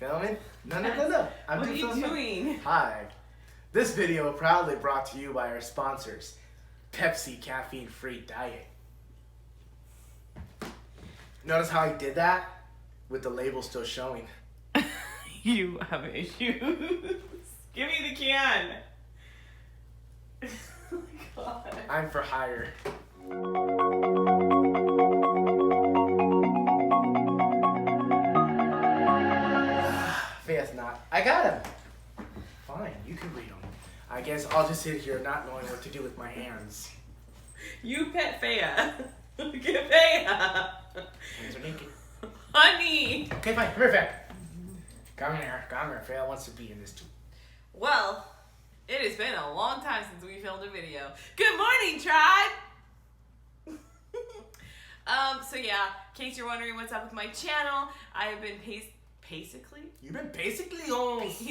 Filming? No. I'm what are you doing? Hi. This video proudly brought to you by our sponsors, Pepsi Caffeine-Free Diet. Notice how I did that? With the label still showing. You have issues. Give me the can. Oh my God. I'm for hire. Faye's not. I got him. Fine, you can read them. I guess I'll just sit here not knowing what to do with my hands. You pet Faya. Look at Faya. Hands are naked. Honey. Okay, fine. Come here, Faye. Come here. Faye wants to be in this too. Well, it has been a long time since we filmed a video. Good morning, tribe. So yeah, in case you're wondering what's up with my channel, I have been basically. You've been basically almost. I've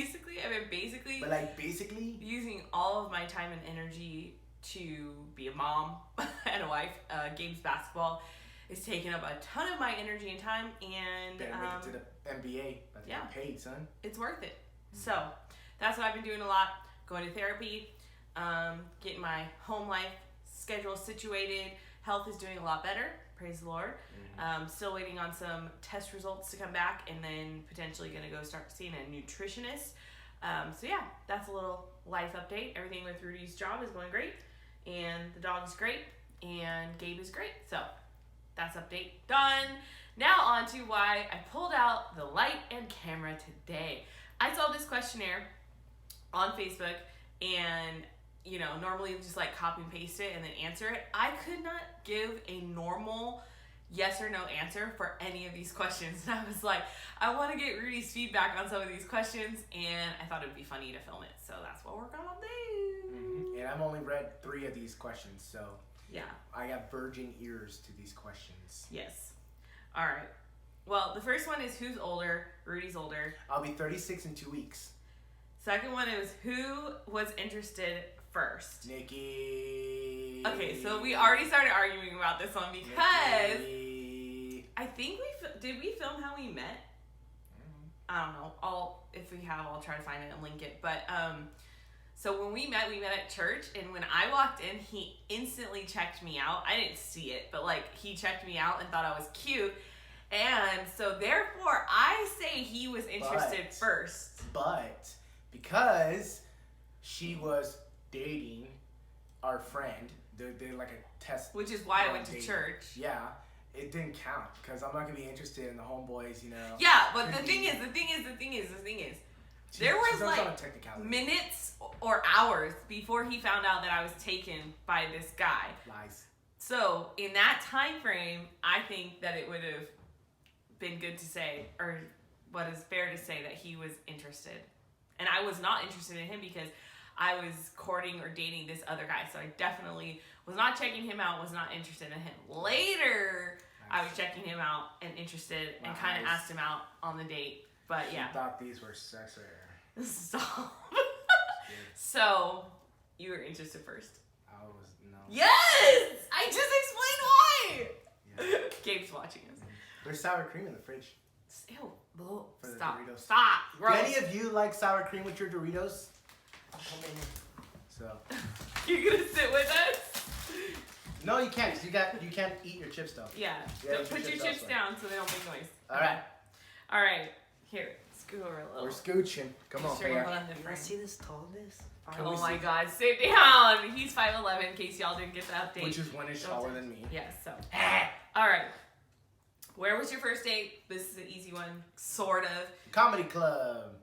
been But like basically. using all of my time and energy to be a mom and a wife. Games basketball is taking up a ton of my energy and time, and Better make it to the NBA. But yeah, paid, son. It's worth it. So that's what I've been doing a lot. Going to therapy, getting my home life schedule situated. Health is doing a lot better. Praise the Lord. Still waiting on some test results to come back, and then potentially going to go start seeing a nutritionist. So yeah, that's a little life update. Everything with Rudy's job is going great, and the dog's great, and Gabe is great. So that's update done. Now on to why I pulled out the light and camera today. I saw this questionnaire on Facebook, and you know, normally just like copy and paste it and then answer it. I could not give a normal yes or no answer for any of these questions. And I was like, I want to get Rudy's feedback on some of these questions, and I thought it would be funny to film it. So that's what we're gonna do. And I've only read 3 of these questions, so yeah, I got virgin ears to these questions. Yes. All right. Well, the first one is who's older? Rudy's older. I'll be 36 in 2 weeks. Second one is who was interested first? Nikki. Okay, so we already started arguing about this one because Nikki. I think did we film how we met? I don't know. If we have, I'll try to find it and link it. But so when we met at church, and when I walked in, he instantly checked me out. I didn't see it, but like he checked me out and thought I was cute. And so therefore I say he was interested first. But because she was dating our friend, they're like a test. Which is why I went to church. Yeah, it didn't count because I'm not gonna be interested in the homeboys, you know. Yeah, but the thing is, there was like minutes or hours before he found out that I was taken by this guy. Lies. So in that time frame, I think that it would have been good to say, or what is fair to say, that he was interested. And I was not interested in him because I was courting or dating this other guy. So I definitely was not checking him out, was not interested in him. Later, I was checking him out and interested and kind of asked him out on the date. But yeah. I thought these were sexy. Stop. So, you were interested first. I was, no. Yes! I just explained why! Yeah. Gabe's watching us. There's sour cream in the fridge. Ew. For Stop. the Doritos. Stop. Gross. Do any of you like sour cream with your Doritos? So. You're gonna sit with us? No, you can't. You can't eat your chips though. Yeah. Put your chips down so they don't make noise. All right. Here. Scoot over a little. We're scooching. Come on, You guys see this tallness? Oh my God, sit down. He's 5'11", in case y'all didn't get the update. Which is 1 inch taller than me. Yes, so. All right. Where was your first date? This is an easy one, sort of. Comedy club.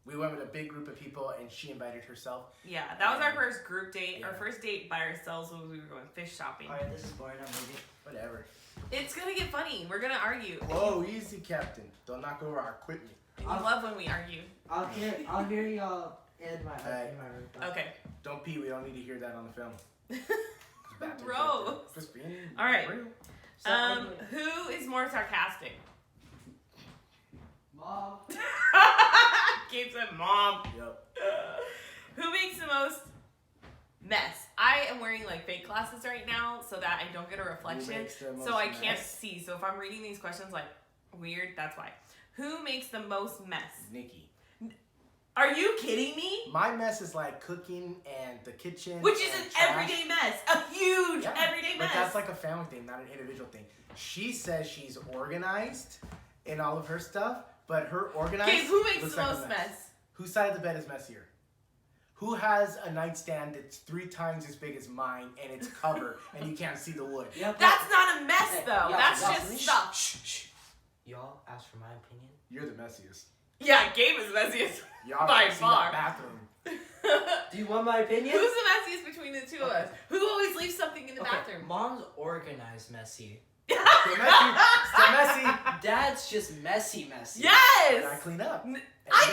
We went with a big group of people, and she invited herself. Yeah, that was our first group date. Yeah. Our first date by ourselves was we were going fish shopping. All right, this is boring. I'm leaving. Whatever. It's gonna get funny. We're gonna argue. Whoa, easy, Captain. Don't knock over our equipment. I love when we argue. I'll hear y'all in my room. Okay. Don't pee. We don't need to hear that on the film. Bro. Just being all right. real. Who is more sarcastic? Mom. Gabe said mom. Yep. Who makes the most mess? I am wearing like fake glasses right now so that I don't get a reflection. So I can't see. So if I'm reading these questions like weird, that's why. Who makes the most mess? Nikki. Are you kidding me? My mess is like cooking and the kitchen. Which is and an trash. everyday mess. A huge everyday mess. But that's like a family thing, not an individual thing. She says she's organized in all of her stuff, but her organized. Okay, who makes looks the like a most mess? Whose side of the bed is messier? Who has a nightstand that's 3 times as big as mine and it's covered and you can't see the wood? Yeah, That's not a mess, though. yeah, That's yeah. just stuff. Shh. Y'all asked for my opinion. You're the messiest. Yeah, Gabe is messiest. Y'all By gotta see far. that bathroom. Do you want my opinion? Who's the messiest between the two of us? Who always leaves something in the Okay, bathroom? Mom's organized messy. Still messy. Still messy. Dad's just messy. Yes! And I clean up. I clean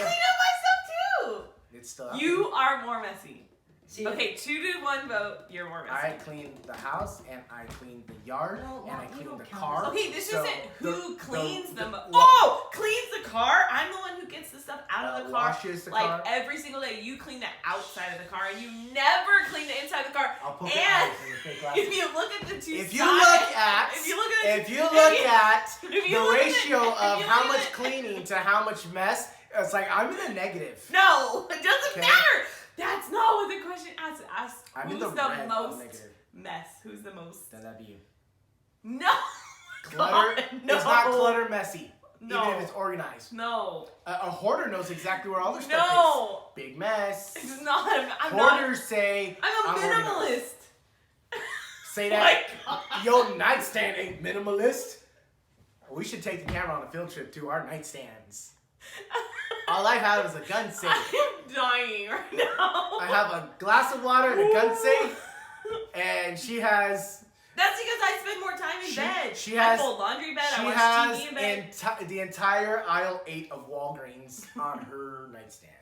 up my stuff too! It's still out You are more messy. See, Okay, 2-1 vote, you're more I messy. clean the house and I clean the yard No, and I you clean don't the count car. as- Okay, this So isn't who cleans the most. wa- Oh! Cleans the car? I'm the one who gets the stuff out of the car. washes the like car. every single day. You clean the outside of the car and you never clean the inside of the car. I'll poke And the eyes in the fake glasses. if you look at the two If sides, you look at if you look at if you look at if the you look at ratio if of you how look much at- cleaning to how much mess, it's like I'm in the negative. No, it doesn't Okay. matter. That's not what the question asks. Ask I'm who's in the the red most negative. mess. Who's the most? Then that'd be you. No. Clutter. God, no. It's not clutter messy. No. Even if it's organized. No. A hoarder knows exactly where all their stuff No. is. Big mess. It's not. I'm Hoarders say I'm a organized. minimalist. Say My that. God. Your nightstand ain't minimalist. We should take the camera on a field trip to our nightstands. All I have is a gun safe. I'm dying right now. I have a glass of water and a gun safe, and she has. That's because I spend more time in bed. She I has. fold laundry in bed. She I watch has TV in bed. the entire aisle 8 of Walgreens on her nightstand.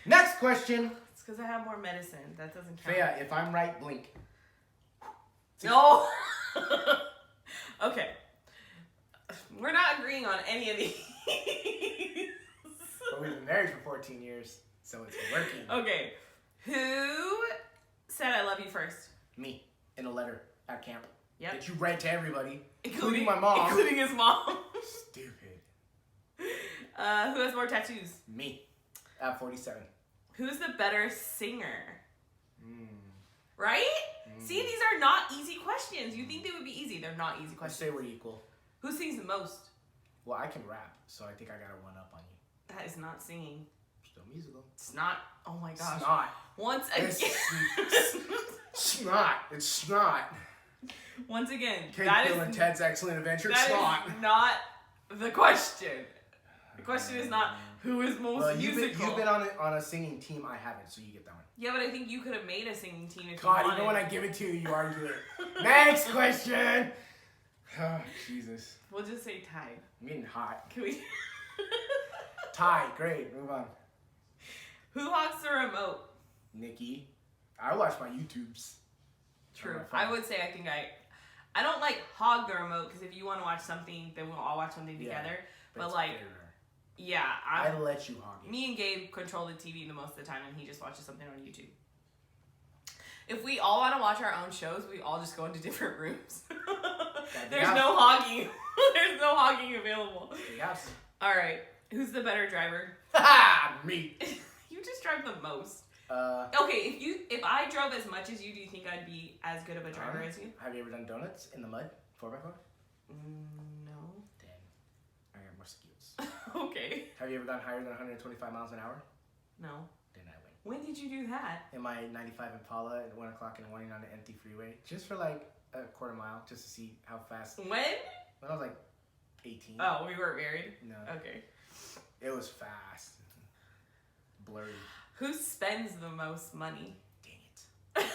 Next question. It's because I have more medicine. That doesn't count. Faya, if I'm right, blink. No. Okay. We're not agreeing on any of these. But we've been married for 14 years, so it's working. Okay. Who said I love you first? Me, in a letter at camp. Yep. That you read to everybody, including my mom. Including his mom. Stupid. Who has more tattoos? Me, at 47. Who's the better singer? Mm. Right? See, these are not easy questions. You think they would be easy. They're not easy I questions. say we're equal. Who sings the most? Well, I can rap, so I think I got a one up on you. That is not singing. Still musical. It's not. Oh my gosh. It's not. Once again. It's not. It's not. Once again. Kate, that Bill, is and Ted's Excellent Adventure. that It's not. is not the question. The question is not who is most Well, you've musical. been on a singing team. I haven't, so you get that one. Yeah, but I think you could have made a singing team if God, you wanted. even when I give it to you, you argue it. Next question. Oh, Jesus. We'll just say tied. I'm getting hot. Can we? Tie. Great. Move on. Who hogs the remote? Nikki. I watch my YouTubes. True. On my phone. I would say I don't like hog the remote because if you want to watch something, then we'll all watch something Yeah, together. But it's like, very rare. yeah, I let you hog it. me and Gabe control the TV the most of the time, and he just watches something on YouTube. If we all want to watch our own shows, we all just go into different rooms. There's Yeah. no hogging. There's no hogging available. Yes. All right, who's the better driver? Ha! Me. You just drive the most. Uh, Okay, if I drove as much as you, do you think I'd be as good of a driver as you? Have you ever done donuts in the mud? 4x4? No. Dang. I got more skills. Okay. Have you ever done higher than 125 miles an hour? No. Then I win. When did you do that? In my 95 Impala at 1 o'clock in the morning on an empty freeway. Just for like a quarter mile, just to see how fast. When? When I was like 18. Oh, we weren't married? No. Okay. It was fast. Blurry. Who spends the most money? Dang it.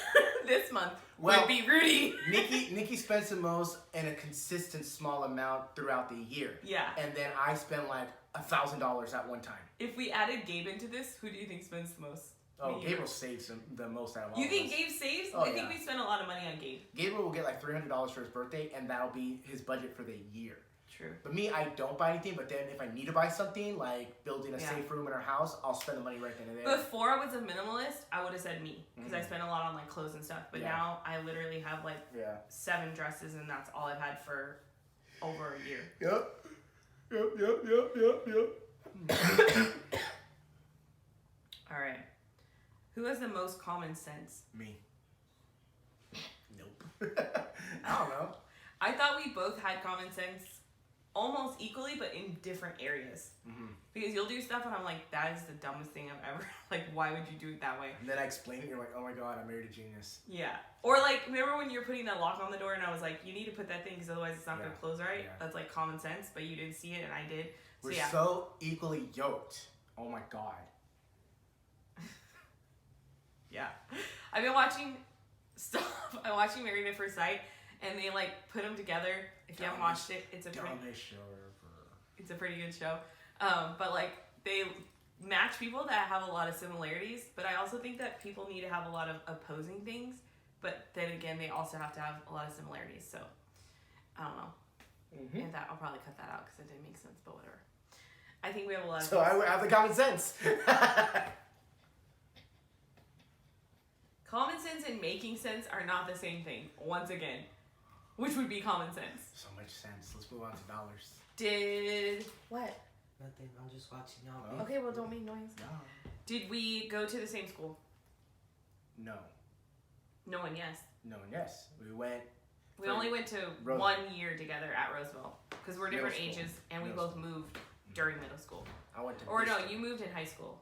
This month Well- would be Rudy. Nikki spends the most in a consistent small amount throughout the year. Yeah. And then I spend like $1,000 at one time. If we added Gabe into this, who do you think spends the most? Oh, Me or- Gabriel saves the most out of all You of think us. Gabe saves? Oh, I think yeah. we spend a lot of money on Gabe. Gabriel will get like $300 for his birthday, and that'll be his budget for the year. True. But me, I don't buy anything, but then if I need to buy something, like building a Yeah. safe room in our house, I'll spend the money right then and there. Before I was a minimalist, I would have said me because I spent a lot on like clothes and stuff. But Yeah. now I literally have like Yeah. 7 dresses, and that's all I've had for over a year. Yep. All right. Who has the most common sense? Me. Nope. I don't know. I thought we both had common sense almost equally, but in different areas. Mm-hmm. Because you'll do stuff and I'm like, that is the dumbest thing I've ever, like, why would you do it that way? And then I explain it, you're like, oh my god, I married a genius. Yeah. Or like, remember when you were putting that lock on the door and I was like, you need to put that thing because otherwise it's not going to close right? Yeah. That's like common sense, but you didn't see it and I did. So, We're so equally yoked. Oh my god. Yeah. I've been watching stuff. I'm watching Married at First Sight and they like put them together. If you haven't watched it, it's a pretty good show. But like they match people that have a lot of similarities, but I also think that people need to have a lot of opposing things, but then again they also have to have a lot of similarities. So I don't know. Mm-hmm. And that I'll probably cut that out because it didn't make sense, but whatever. I think we have a lot of So I have the common sense. Common sense and making sense are not the same thing, once again. Which would be common sense. So much sense. Let's move on to dollars. Did... What? Nothing. I'm just watching y'all. Oh. Okay, well, don't make noise. No. Did we go to the same school? No. No and yes. No and yes. We went... We only went to Roosevelt. 1 year together at Roosevelt. Because we're different ages, and we both moved during middle school. I went to... Or no, you moved in high school.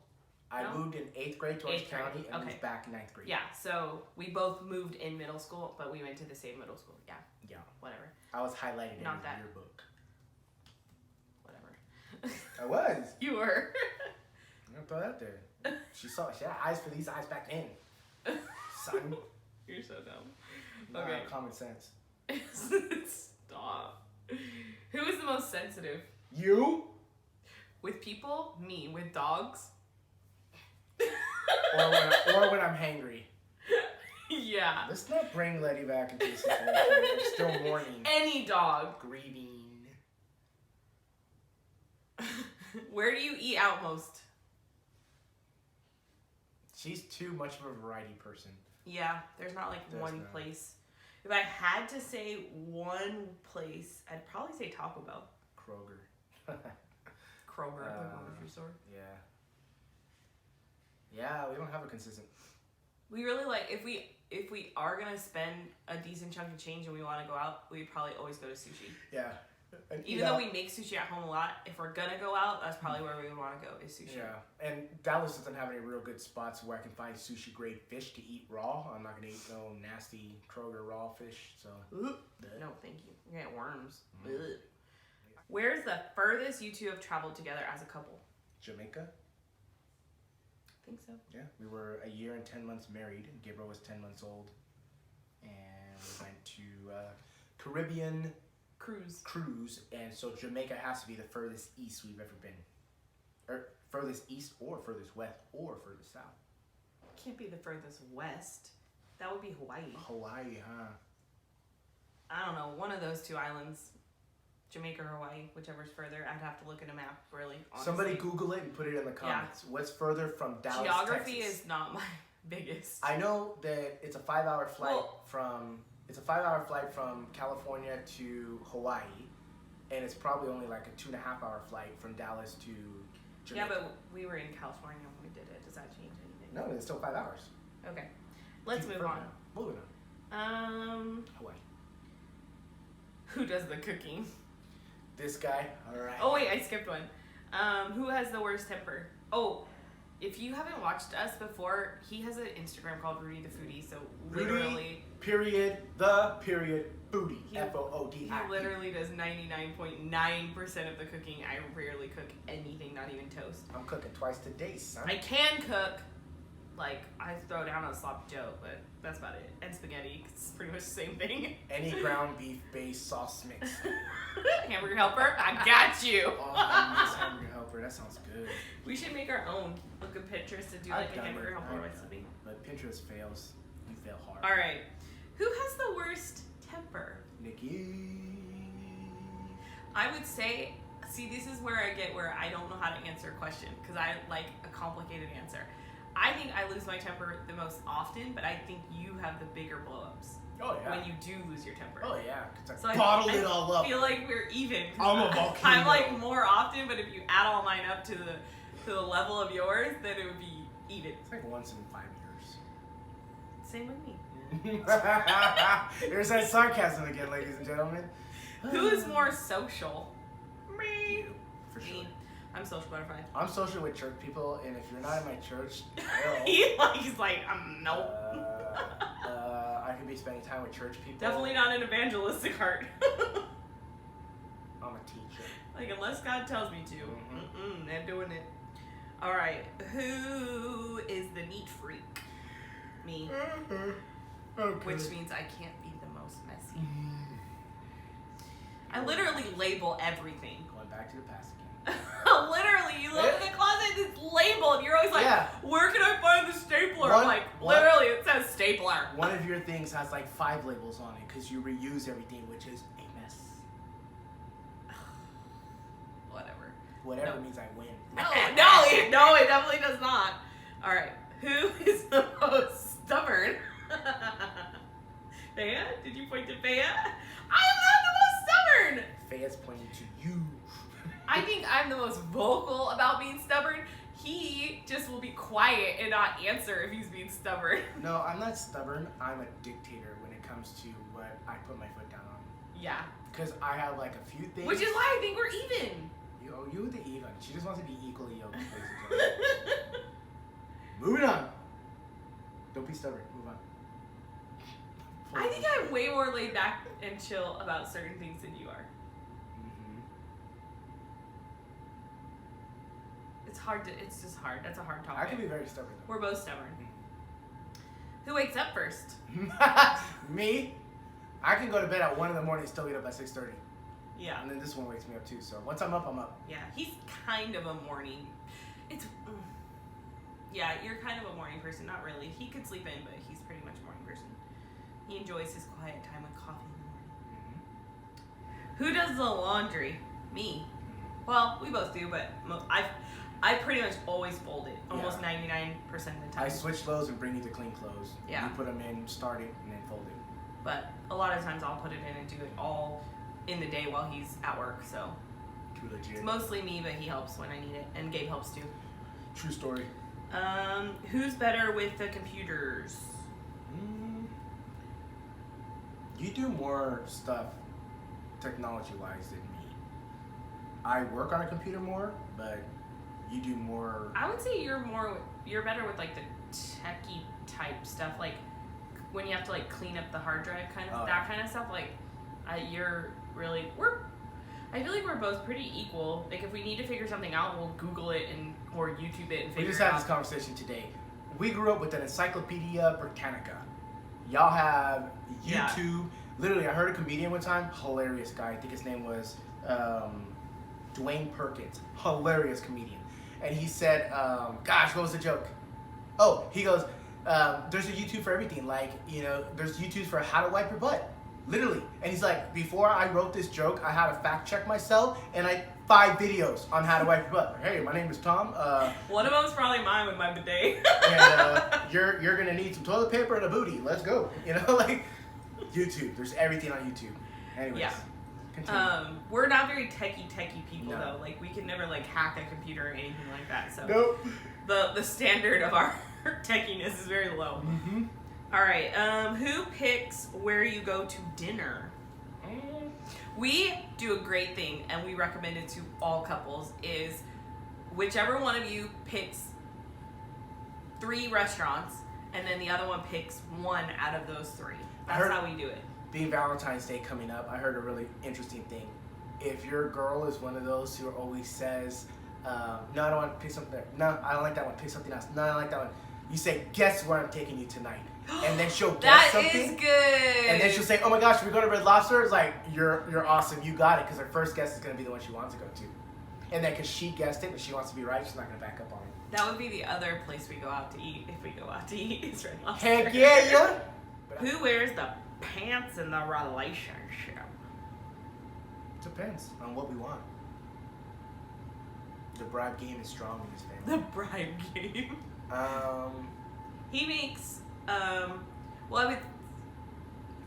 I moved in 8th grade to Orange County and okay. moved back in 9th grade. Yeah, so we both moved in middle school, but we went to the same middle school. Yeah. Yeah. Whatever. I was highlighted Not in that. the yearbook. Whatever. I was. You were. I'm gonna throw that there. She had eyes for these eyes back then. Son. You're so dumb. Nah, Okay. common sense. Stop. Who is the most sensitive? You? With people? Me. With dogs? or when I'm hangry. Yeah. Let's not bring Letty back into this situation. I'm still mourning. Any dog. Grieving. Where do you eat out most? She's too much of a variety person. Yeah, there's not like There's one not. place. If I had to say one place, I'd probably say Taco Bell. Kroger. Kroger at the grocery store. Yeah. Yeah, we don't have a consistent. We really like if we are gonna spend a decent chunk of change and we want to go out, we'd probably always go to sushi. Yeah. Even though we make sushi at home a lot, if we're gonna go out, that's probably where we would want to go is sushi. Yeah, and Dallas doesn't have any real good spots where I can find sushi grade fish to eat raw. I'm not gonna eat no nasty Kroger raw fish. So. No, thank you. You get worms. Ugh. Where's the furthest you two have traveled together as a couple? Jamaica. I think so. Yeah, we were a year and 10 months married. Gabriel was 10 months old, and we went to Caribbean cruise, and so Jamaica has to be the furthest east we've ever been, or furthest east, or furthest west, or furthest south. Can't be the furthest west. That would be Hawaii. Hawaii, huh? I don't know. One of those two islands. Jamaica or Hawaii, whichever's further. I'd have to look at a map, really. Honestly. Somebody Google it and put it in the comments. What's further from Dallas, Geography Texas? is not my biggest. I know that it's a 5-hour flight from California to Hawaii, and it's probably only like a 2.5-hour flight from Dallas to Jamaica. Yeah, but we were in California when we did it. Does that change anything? No, it's still 5 hours. Okay. Let's move on. Moving on. Hawaii. Who does the cooking? This guy. All right. Oh wait, I skipped one. Who has the worst temper? Oh, if you haven't watched us before, he has an Instagram called Rudy the Foodie. So literally, Foodie. He Foodi. literally does 99.9% of the cooking. I rarely cook anything, not even toast. I'm cooking twice today, son. I can cook. Like, I throw down a sloppy Joe, but that's about it. And spaghetti, 'cause it's pretty much the same thing. Any ground beef based sauce mix. Hamburger helper, I got you. Oh, I miss hamburger helper. That sounds good. We should make our own. Look at Pinterest to do like a hamburger helper recipe. But Pinterest fails. You fail hard. All right. Who has the worst temper? Nikki. I would say, see, this is where I don't know how to answer a question because I like a complicated answer. I think I lose my temper the most often, but I think you have the bigger blow-ups. Oh, yeah. When you do lose your temper. Oh, yeah. Because So I bottled it all up. I feel like we're even. I'm a volcano. I'm like more often, but if you add all mine up to the level of yours, then it would be even. It's like once in 5 years. Same with me. There's that sarcasm again, ladies and gentlemen. Who's more social? Me. For sure. Me. I'm social butterfly. I'm social with church people, and if you're not in my church, hell, He's like, nope. I could be spending time with church people. Definitely not an evangelistic heart. I'm a teacher. Like, unless God tells me to. Not doing it. Alright, who is the neat freak? Me. Okay. Which means I can't be the most messy. I literally label everything. Going back to the past again. Literally, you look in the closet, it's labeled. You're always like, where can I find the stapler? I'm like, literally, it says stapler. One of your things has like 5 labels on it because you reuse everything, which is a mess. Whatever means I win. No, it definitely does not. All right, who is the most stubborn? Faya? Did you point to Faya? I am not the most stubborn. Faya's pointing to you. I think I'm the most vocal about being stubborn. He just will be quiet and not answer if he's being stubborn. No, I'm not stubborn. I'm a dictator when it comes to what I put my foot down on. Yeah. Because I have like a few things. Which is why I think we're even. You the even. She just wants to be equally yoked. Moving on. Don't be stubborn. Move on. I think I'm way more laid back and chill about certain things than you are. It's just hard. That's a hard topic. I can be very stubborn though. We're both stubborn. Who wakes up first? Me? I can go to bed at 1 in the morning and still get up at 6:30. Yeah. And then this one wakes me up too. So once I'm up, I'm up. Yeah, he's kind of a morning. Yeah, you're kind of a morning person. Not really. He could sleep in, but he's pretty much a morning person. He enjoys his quiet time with coffee in the morning. Who does the laundry? Me. Well, we both do, but I pretty much always fold it. Almost 99% of the time. I switch loads and bring you the clean clothes. Yeah. You put them in, start it, and then fold it. But a lot of times I'll put it in and do it all in the day while he's at work, so. Too legit. It's mostly me, but he helps when I need it. And Gabe helps too. True story. Who's better with the computers? You do more stuff technology-wise than me. I work on a computer more, but you do more. I would say you're better with like the techie type stuff, like when you have to like clean up the hard drive kind of kind of stuff. Like you're really I feel like we're both pretty equal. Like if we need to figure something out, we'll Google it or YouTube it and figure it out. We just had this conversation today. We grew up with an Encyclopedia Britannica. Y'all have YouTube. Yeah. Literally, I heard a comedian one time, hilarious guy. I think his name was Dwayne Perkins. Hilarious comedian. And he said, gosh, what was the joke? Oh, he goes, there's a YouTube for everything. Like, there's YouTube for how to wipe your butt. Literally. And he's like, before I wrote this joke, I had to fact check myself, and I 5 videos on how to wipe your butt. Hey, my name is Tom. One of them's probably mine with my bidet. And you're gonna need some toilet paper and a booty. Let's go. Like YouTube. There's everything on YouTube. Anyways. Yeah. Continue. We're not very techie people though. Like we can never like hack a computer or anything like that. So nope. The standard of our techiness is very low. Mm-hmm. All right. Who picks where you go to dinner? We do a great thing, and we recommend it to all couples, is whichever one of you picks 3 restaurants, and then the other one picks 1 out of those 3. That's how we do it. Being Valentine's Day coming up, I heard a really interesting thing. If your girl is one of those who always says, no, I don't want to pick something there. No, I don't like that one. Pick something else. No, I don't like that one. You say, guess where I'm taking you tonight. And then she'll guess something. That is good. And then she'll say, oh my gosh, we go to Red Lobster. It's like, you're awesome. You got it. Because her first guess is going to be the one she wants to go to. And then because she guessed it and she wants to be right, she's not going to back up on it. That would be the other place we go out to eat if we go out to eat is Red Lobster. Heck yeah. Who wears the pants in the relationship? Depends on what we want. The bribe game is strong in this The family. bribe game. He makes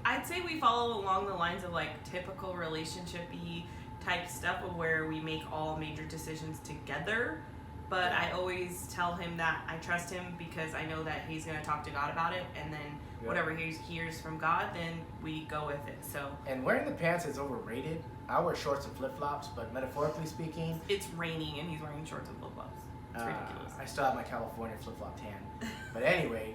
I'd say we follow along the lines of like typical relationship-y type stuff of where we make all major decisions together. But I always tell him that I trust him because I know that he's going to talk to God about it, and then whatever he hears from God, then we go with it. So. And wearing the pants is overrated. I wear shorts and flip-flops, but metaphorically speaking, it's raining and he's wearing shorts and flip-flops. It's ridiculous. I still have my California flip-flop tan. But anyway,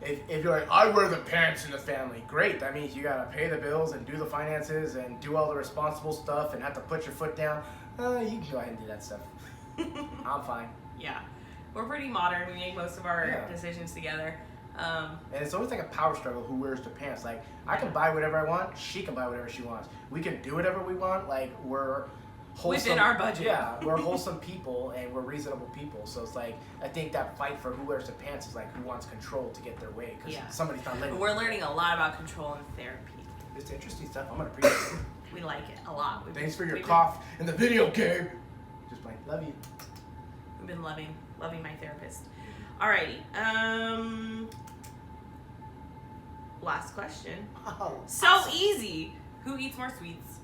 if you're like, I wear the pants in the family, great. That means you gotta pay the bills and do the finances and do all the responsible stuff and have to put your foot down. You can go ahead and do that stuff. I'm fine. Yeah. We're pretty modern. We make most of our decisions together. And it's always like a power struggle who wears the pants. Like, I can buy whatever I want. She can buy whatever she wants. We can do whatever we want. Like, we're wholesome. Within our budget. Yeah, we're wholesome people and we're reasonable people. So it's like, I think that fight for who wears the pants is like who wants control to get their way. Because somebody's not letting. We're learning a lot about control in therapy. It's interesting stuff. I'm going to appreciate it. We like it a lot. Thanks for your cough in the video game. Just playing. Love you. We've been loving my therapist. Alrighty. Last question. Oh, so awesome. Easy. Who eats more sweets?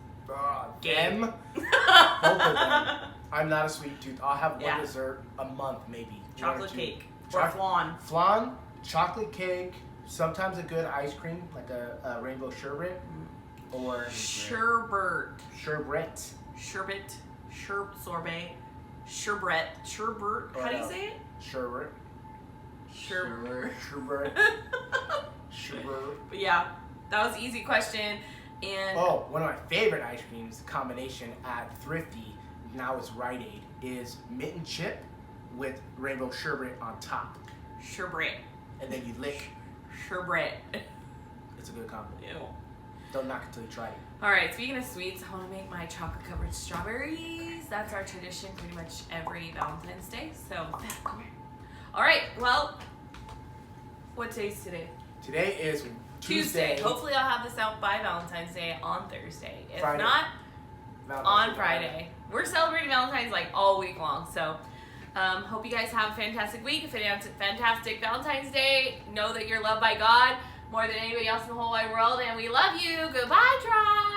Them. Both of them. I'm not a sweet tooth. I'll have one dessert a month, maybe. Chocolate cake. Or flan. Flan, chocolate cake, sometimes a good ice cream, like a rainbow sherbet. Or sherbet. Sherbet. Sorbet. Sherbet. How do you say it? Sherbet. But yeah, that was an easy question. And one of my favorite ice creams combination at Thrifty, now it's Rite Aid, is mint and chip with rainbow sherbet on top. Sherbet. And then you lick. Sherbet. It's a good combo. Ew. Don't knock it until you try it. Alright, speaking of sweets, I want to make my chocolate covered strawberries. That's our tradition pretty much every Valentine's Day. So, alright, well, what day's today? Today is Tuesday. Hopefully I'll have this out by Valentine's Day on Thursday. If Friday. not, Valentine's on Friday. We're celebrating Valentine's like all week long. So hope you guys have a fantastic week, a fantastic Valentine's Day. Know that you're loved by God more than anybody else in the whole wide world. And we love you. Goodbye, tribe.